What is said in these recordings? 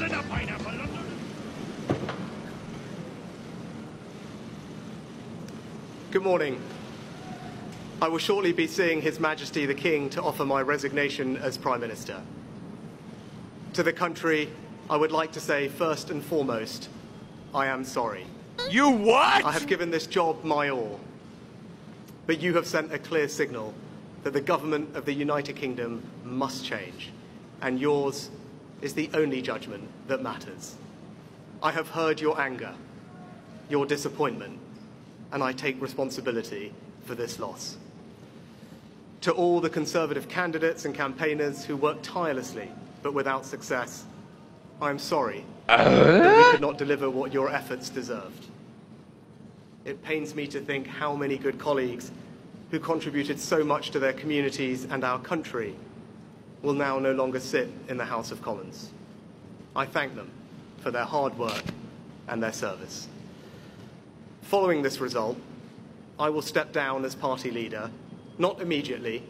and a pineapple. Good morning. I will shortly be seeing His Majesty the King to offer my resignation as Prime Minister. To the country, I would like to say first and foremost, I am sorry. You what? I have given this job my all, but you have sent a clear signal that the government of the United Kingdom must change, and yours is the only judgment that matters. I have heard your anger, your disappointment, and I take responsibility for this loss. To all the Conservative candidates and campaigners who worked tirelessly but without success, I am sorry that we could not deliver what your efforts deserved. It pains me to think how many good colleagues who contributed so much to their communities and our country will now no longer sit in the House of Commons. I thank them for their hard work and their service. Following this result, I will step down as party leader, not immediately,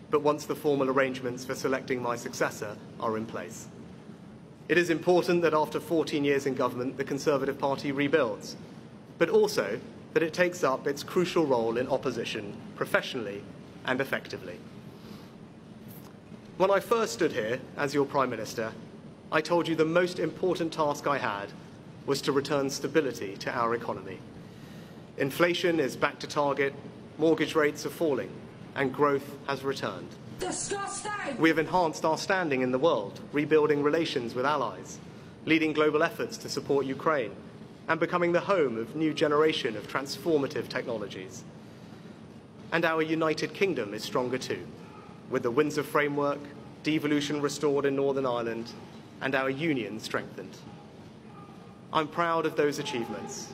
but once the formal arrangements for selecting my successor are in place. It is important that after 14 years in government, the Conservative Party rebuilds, but also that it takes up its crucial role in opposition professionally and effectively. When I first stood here as your Prime Minister, I told you the most important task I had was to return stability to our economy. Inflation is back to target, mortgage rates are falling, and growth has returned. Disgusting! We have enhanced our standing in the world, rebuilding relations with allies, leading global efforts to support Ukraine, and becoming the home of a new generation of transformative technologies. And our United Kingdom is stronger too, with the Windsor Framework, devolution restored in Northern Ireland, and our union strengthened. I'm proud of those achievements.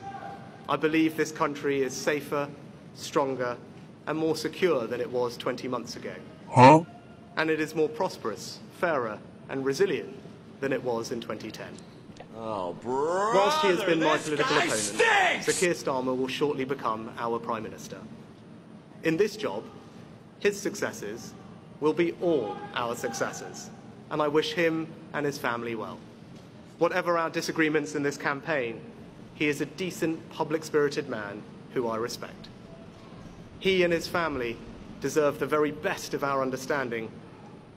I believe this country is safer, stronger, and more secure than it was 20 months ago. Huh? And it is more prosperous, fairer, and resilient than it was in 2010. Oh, brother, Whilst he has been my political opponent, stinks! Sir Keir Starmer will shortly become our Prime Minister. In this job, his successors will be all our successors, and I wish him and his family well. Whatever our disagreements in this campaign, he is a decent, public-spirited man who I respect. He and his family deserve the very best of our understanding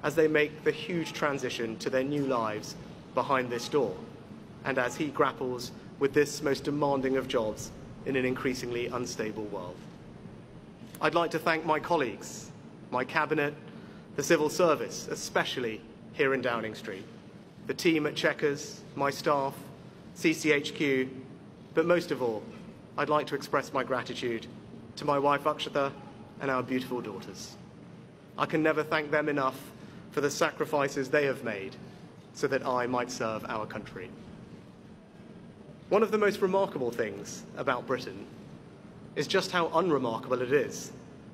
as they make the huge transition to their new lives behind this door, and as he grapples with this most demanding of jobs in an increasingly unstable world. I'd like to thank my colleagues, my cabinet, the civil service, especially here in Downing Street, the team at Chequers, my staff, CCHQ, but most of all, I'd like to express my gratitude to my wife Akshata and our beautiful daughters. I can never thank them enough for the sacrifices they have made so that I might serve our country. One of the most remarkable things about Britain is just how unremarkable it is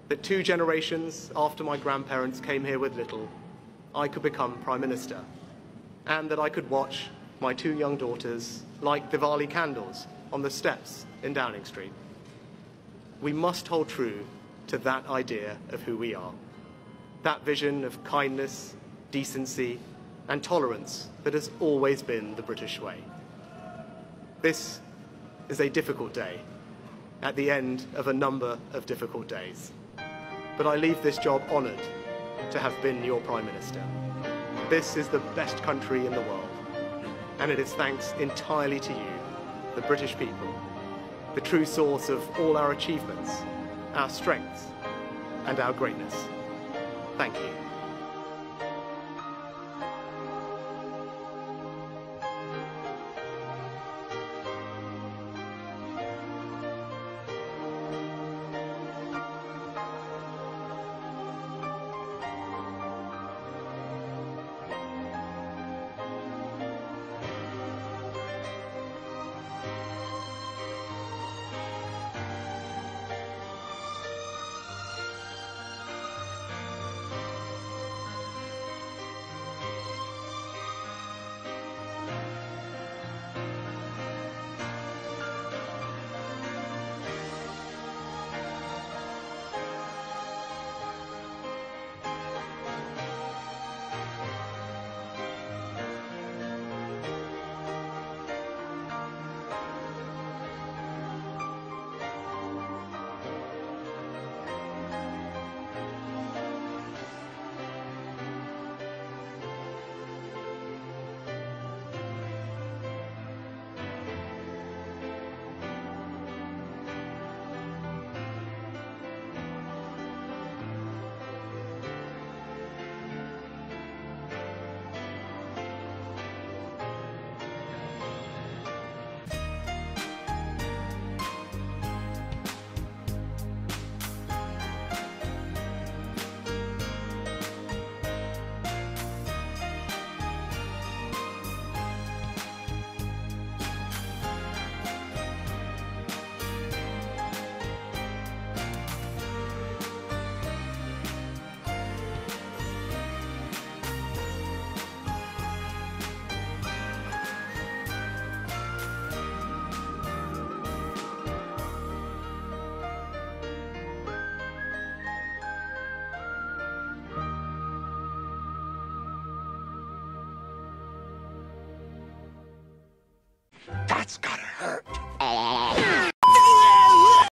that 2 generations after my grandparents came here with little, I could become Prime Minister, and that I could watch my 2 young daughters light Diwali candles on the steps in Downing Street. We must hold true to that idea of who we are, that vision of kindness, decency, and tolerance that has always been the British way. This is a difficult day, at the end of a number of difficult days. But I leave this job honoured to have been your Prime Minister. This is the best country in the world, and it is thanks entirely to you, the British people, the true source of all our achievements, our strengths, and our greatness. Thank you. It's gotta hurt.